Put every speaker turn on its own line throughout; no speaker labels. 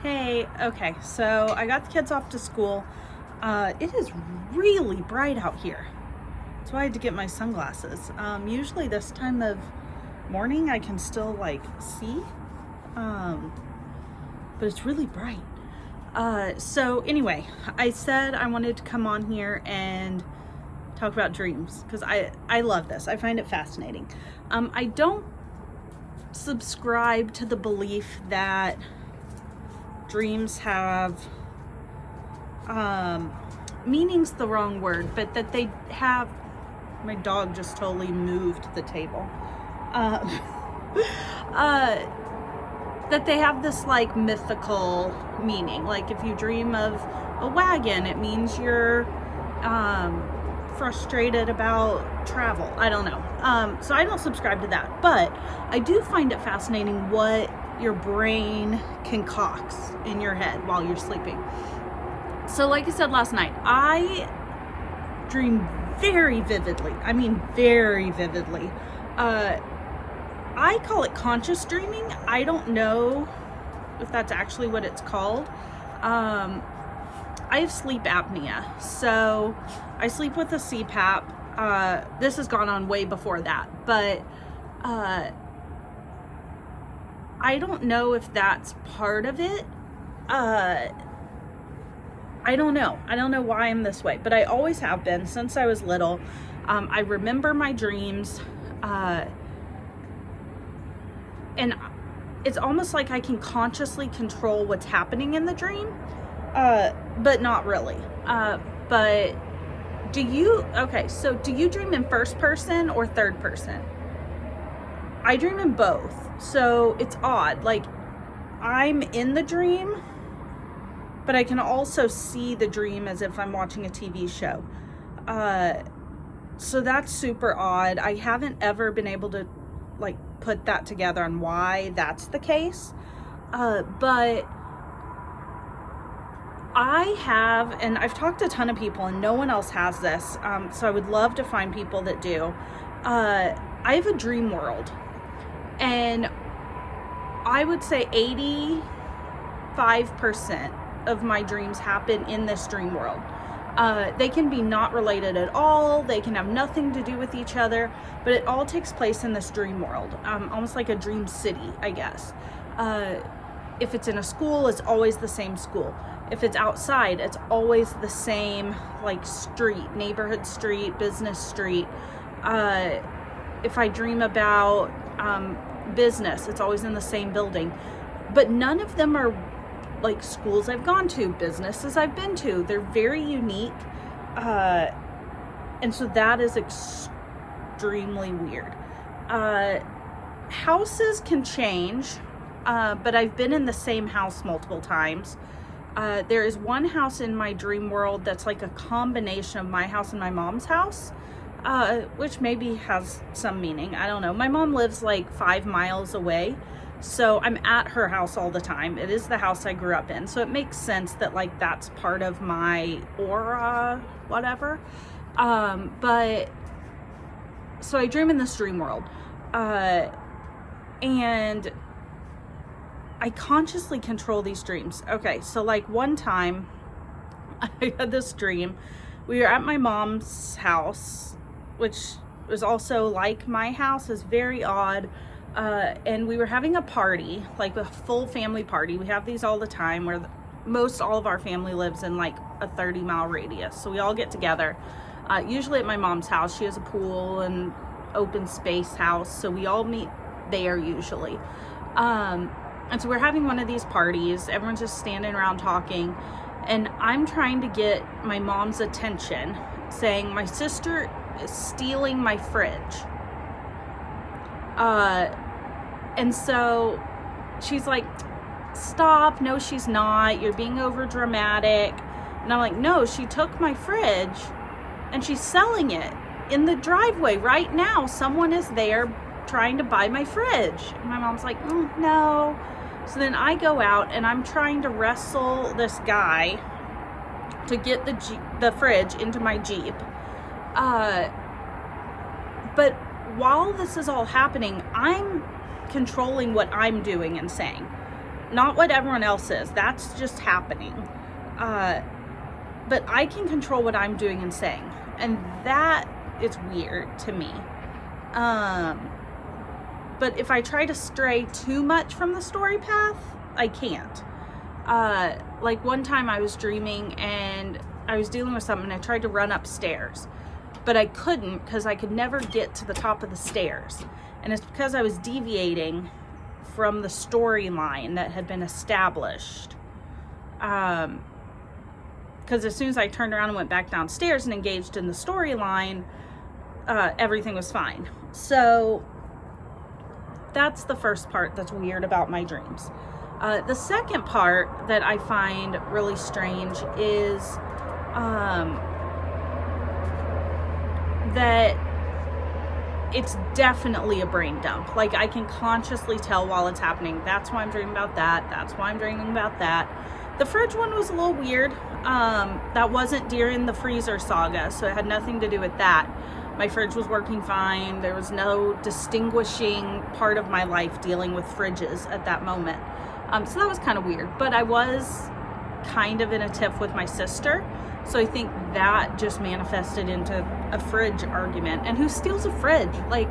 Hey, okay, so I got the kids off to school. It is really bright out here. That's why I had to get my sunglasses. Usually this time of morning I can still see, um, but it's really bright. So anyway, I said I wanted to come on here and talk about dreams because I love this. I find it fascinating. I don't subscribe to the belief that dreams have meaning's the wrong word, but that they have, my dog just totally moved the table, uh, that they have this mythical meaning. Like if you dream of a wagon, it means you're frustrated about travel. I don't know. So I don't subscribe to that, but I do find it fascinating what your brain concocts in your head while you're sleeping. So like I said last night, I dream very vividly. I mean, very vividly. I call it conscious dreaming. I don't know if that's actually what it's called. I have sleep apnea, so I sleep with a CPAP. This has gone on way before that, but I don't know if that's part of it. I don't know. I don't know why I'm this way, but I always have been since I was little. I remember my dreams, and it's almost like I can consciously control what's happening in the dream, but not really. But do you dream in first person or third person? I dream in both, so it's odd. Like, I'm in the dream, but I can also see the dream as if I'm watching a TV show. So that's super odd. I haven't ever been able to put that together on why that's the case. But I have, and I've talked to a ton of people and no one else has this. So I would love to find people that do. I have a dream world, and I would say 85% of my dreams happen in this dream world. They can be not related at all. They can have nothing to do with each other, but it all takes place in this dream world. Almost like a dream city, I guess. If it's in a school, it's always the same school. If it's outside, it's always the same street, neighborhood street, business street. If I dream about business, it's always in the same building. But none of them are schools I've gone to, businesses I've been to. They're very unique. And so that is extremely weird. Houses can change, but I've been in the same house multiple times. There is one house in my dream world that's like a combination of my house and my mom's house, which maybe has some meaning. I don't know. My mom lives 5 miles away, so I'm at her house all the time. It is the house I grew up in, so it makes sense that that's part of my aura, whatever. But so I dream in this dream world, and I consciously control these dreams. Okay, so one time I had this dream. We were at my mom's house, which was also like my house. Is very odd. And we were having a party, a full family party. We have these all the time where most all of our family lives in a 30-mile radius. So we all get together, usually at my mom's house. She has a pool and open space house, so we all meet there usually. And so we're having one of these parties. Everyone's just standing around talking, and I'm trying to get my mom's attention, saying my sister is stealing my fridge. And so she's like, stop, no she's not, you're being over dramatic. And I'm like, no, she took my fridge and she's selling it in the driveway right now. Someone is there trying to buy my fridge. And my mom's like, no. So then I go out and I'm trying to wrestle this guy to get the fridge into my Jeep. But while this is all happening, I'm controlling what I'm doing and saying. not what everyone else is. That's just happening. But I can control what I'm doing and saying. And that is weird to me. But if I try to stray too much from the story path, I can't. Like one time I was dreaming and I was dealing with something and I tried to run upstairs, but I couldn't because I could never get to the top of the stairs. And it's because I was deviating from the storyline that had been established. Because as soon as I turned around and went back downstairs and engaged in the storyline, everything was fine. So that's the first part that's weird about my dreams. The second part that I find really strange is that it's definitely a brain dump. Like, I can consciously tell while it's happening, that's why I'm dreaming about that, that's why I'm dreaming about that. The fridge one was a little weird. That wasn't during the freezer saga, so it had nothing to do with that. My fridge was working fine. There was no distinguishing part of my life dealing with fridges at that moment. So that was kind of weird. But I was kind of in a tiff with my sister. So I think that just manifested into a fridge argument. And who steals a fridge? Like,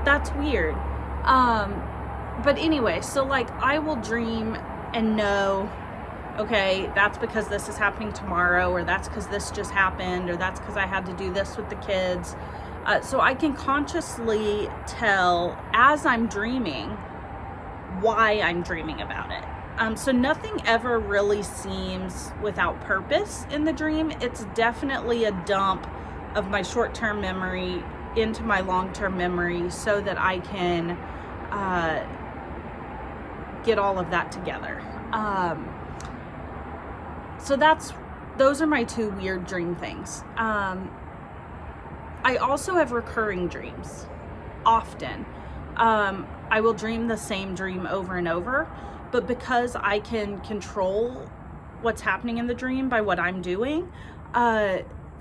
that's weird. But anyway, so like I will dream and know, okay, that's because this is happening tomorrow, or that's because this just happened, or that's because I had to do this with the kids. So I can consciously tell as I'm dreaming why I'm dreaming about it. So nothing ever really seems without purpose in the dream. It's definitely a dump of my short-term memory into my long-term memory so that I can get all of that together. So those are my two weird dream things. I also have recurring dreams often. I will dream the same dream over and over, but because I can control what's happening in the dream by what I'm doing,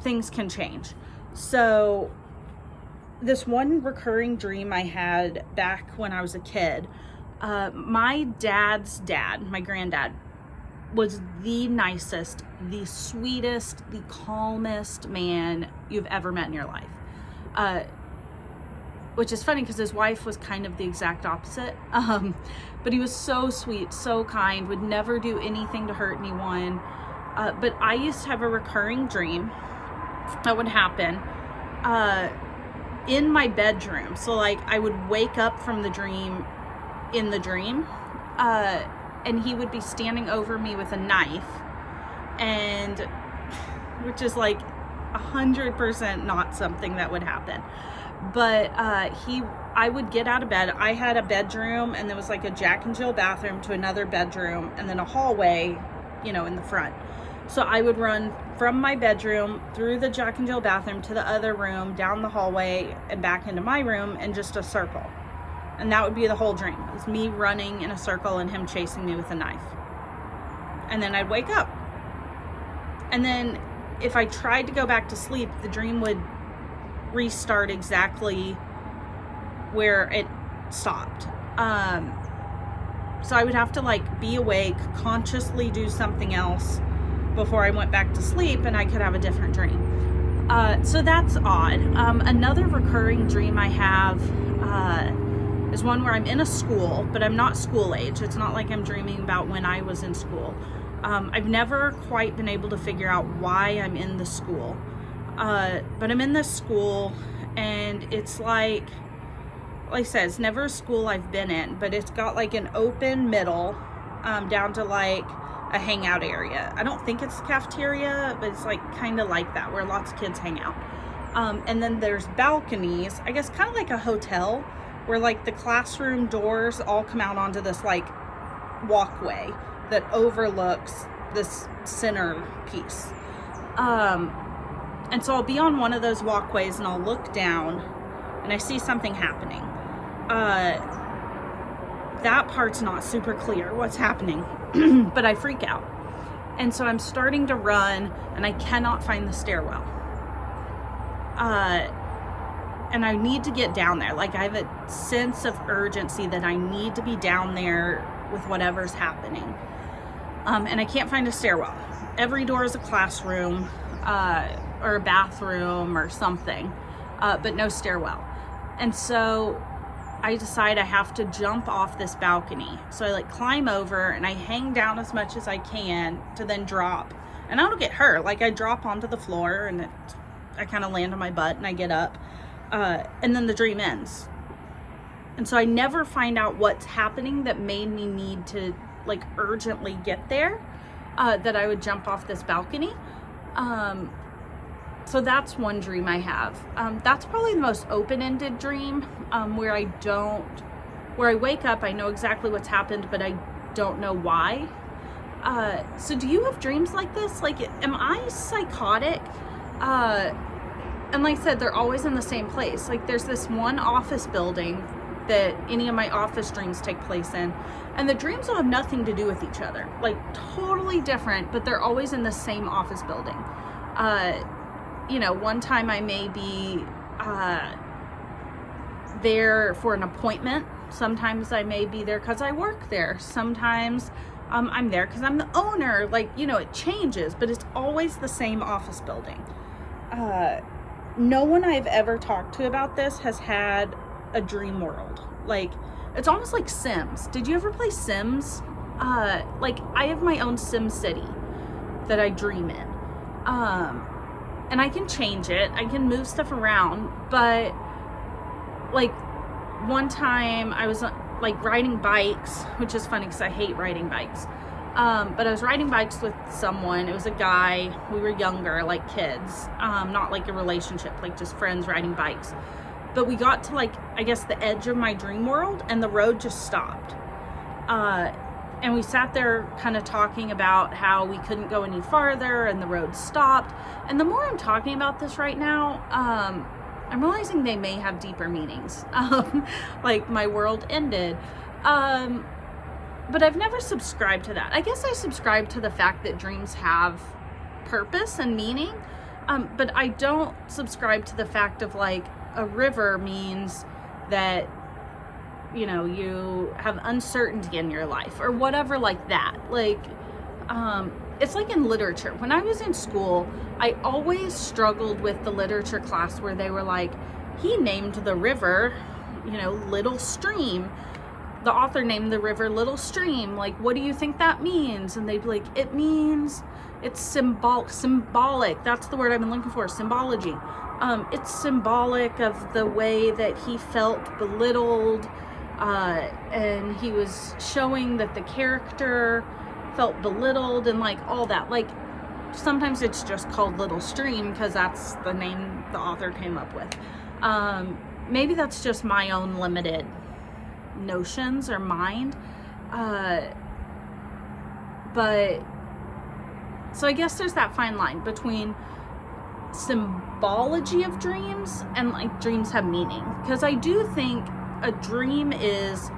things can change. So this one recurring dream I had back when I was a kid, my dad's dad, my granddad, was the nicest, the sweetest, the calmest man you've ever met in your life. Which is funny because his wife was kind of the exact opposite. But he was so sweet, so kind, would never do anything to hurt anyone. But I used to have a recurring dream that would happen in my bedroom. So like I would wake up from the dream in the dream, and he would be standing over me with a knife, and which is like 100% not something that would happen. But I would get out of bed. I had a bedroom, and there was like a Jack and Jill bathroom to another bedroom, and then a hallway, in the front. So I would run from my bedroom through the Jack and Jill bathroom to the other room, down the hallway, and back into my room in just a circle. And that would be the whole dream. It was me running in a circle and him chasing me with a knife. And then I'd wake up. And then if I tried to go back to sleep, the dream would restart exactly where it stopped. So I would have to like be awake, consciously do something else before I went back to sleep, and I could have a different dream. So that's odd. Another recurring dream I have is one where I'm in a school, but I'm not school age. It's not like I'm dreaming about when I was in school. I've never quite been able to figure out why I'm in the school. But I'm in this school, and it's like I said, it's never a school I've been in, but it's got like an open middle down to like a hangout area. I don't think it's a cafeteria, but it's like kind of like that, where lots of kids hang out. And then there's balconies, I guess kind of like a hotel, where like the classroom doors all come out onto this like walkway that overlooks this center piece. And so I'll be on one of those walkways, and I'll look down and I see something happening. That part's not super clear what's happening, but I freak out. And so I'm starting to run, and I cannot find the stairwell. And I need to get down there. Like, I have a sense of urgency that I need to be down there with whatever's happening. And I can't find a stairwell. Every door is a classroom or a bathroom or something, but no stairwell. And so I decide I have to jump off this balcony. So I like climb over and I hang down as much as I can to then drop. And I don't get hurt. Like I drop onto the floor and I kind of land on my butt and I get up. And then the dream ends. And so I never find out what's happening that made me need to like urgently get there, that I would jump off this balcony. So that's one dream I have. That's probably the most open-ended dream, where I wake up, I know exactly what's happened, but I don't know why. So do you have dreams like this? Like, am I psychotic? And like I said, they're always in the same place. Like there's this one office building that any of my office dreams take place in, and the dreams will have nothing to do with each other, like totally different, but they're always in the same office building. One time I may be there for an appointment. Sometimes I may be there because I work there. Sometimes I'm there because I'm the owner. Like, it changes, but it's always the same office building. No one I've ever talked to about this has had a dream world. Like, it's almost like Sims. Did you ever play Sims? Like, I have my own Sim City that I dream in. And I can change it. I can move stuff around. But, like, one time I was, like, riding bikes, which is funny because I hate riding bikes. But I was riding bikes with someone. It was a guy. We were younger, like kids. Not like a relationship, like just friends riding bikes. But we got to, like, I guess the edge of my dream world, and the road just stopped. And we sat there kind of talking about how we couldn't go any farther and the road stopped. And the more I'm talking about this right now, I'm realizing they may have deeper meanings. Like my world ended. But I've never subscribed to that. I guess I subscribe to the fact that dreams have purpose and meaning. But I don't subscribe to the fact of like a river means that, you have uncertainty in your life or whatever like that. Like, it's like in literature. When I was in school, I always struggled with the literature class where they were like, he named the river, Little Stream. The author named the river Little Stream. Like, what do you think that means? And they'd be like, it means it's symbolic. That's the word I've been looking for, symbology. It's symbolic of the way that he felt belittled, and he was showing that the character felt belittled and like all that. Like, sometimes it's just called Little Stream because that's the name the author came up with. Maybe that's just my own limited notions or mind. But so I guess there's that fine line between symbology of dreams and like dreams have meaning, because I do think a dream is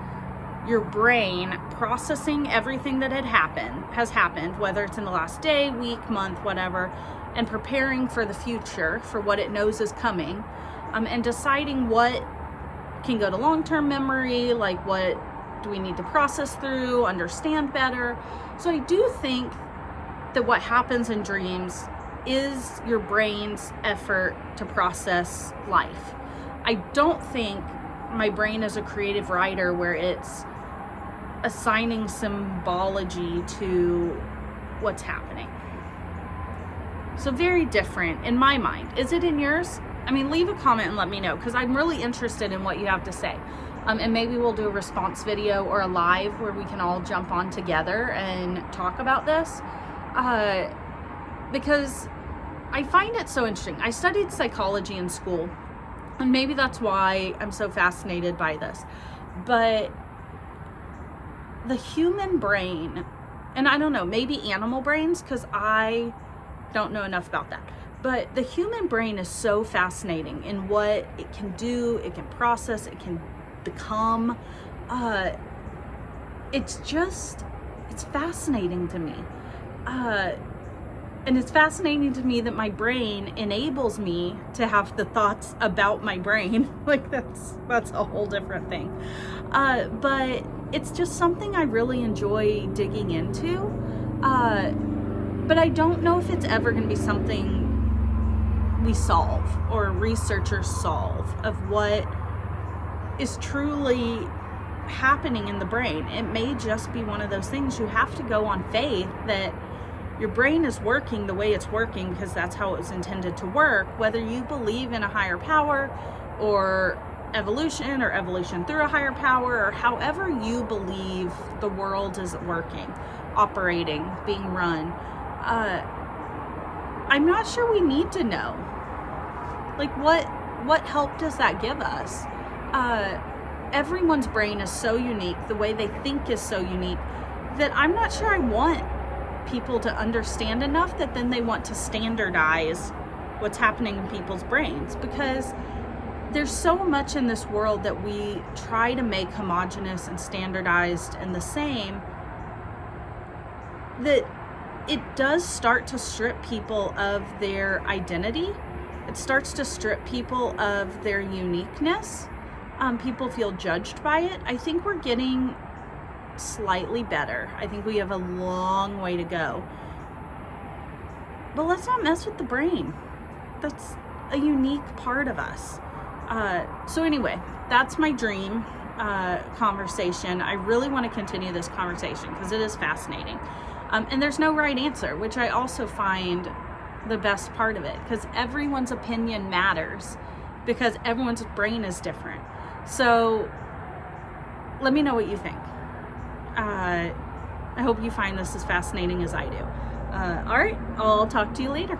your brain processing everything that has happened, whether it's in the last day, week, month, whatever, and preparing for the future, for what it knows is coming, and deciding what can go to long-term memory, like what do we need to process through, understand better. So I do think that what happens in dreams is your brain's effort to process life. I don't think my brain is a creative writer where it's assigning symbology to what's happening. So very different in my mind. Is it in yours? I mean, leave a comment and let me know, because I'm really interested in what you have to say. And maybe we'll do a response video or a live where we can all jump on together and talk about this. Because I find it so interesting. I studied psychology in school, and maybe that's why I'm so fascinated by this. But the human brain, and I don't know, maybe animal brains, because I don't know enough about that. But the human brain is so fascinating in what it can do, it can process, it can become. It's fascinating to me. And it's fascinating to me that my brain enables me to have the thoughts about my brain. Like that's a whole different thing. But it's just something I really enjoy digging into. But I don't know if it's ever going to be something we solve or researchers solve of what is truly happening in the brain. It may just be one of those things you have to go on faith that your brain is working the way it's working because that's how it was intended to work, whether you believe in a higher power or evolution through a higher power, or however you believe the world is working, operating, being run. I'm not sure we need to know. Like, what help does that give us? Everyone's brain is so unique, the way they think is so unique, that I'm not sure I want people to understand enough that then they want to standardize what's happening in people's brains, because there's so much in this world that we try to make homogenous and standardized and the same, that it does start to strip people of their identity. It starts to strip people of their uniqueness. People feel judged by it. I think we're getting slightly better. I think we have a long way to go. But let's not mess with the brain. That's a unique part of us. So anyway, that's my dream conversation. I really want to continue this conversation because it is fascinating. And there's no right answer, which I also find the best part of it, because everyone's opinion matters because everyone's brain is different. So let me know what you think. I hope you find this as fascinating as I do. All right, I'll talk to you later.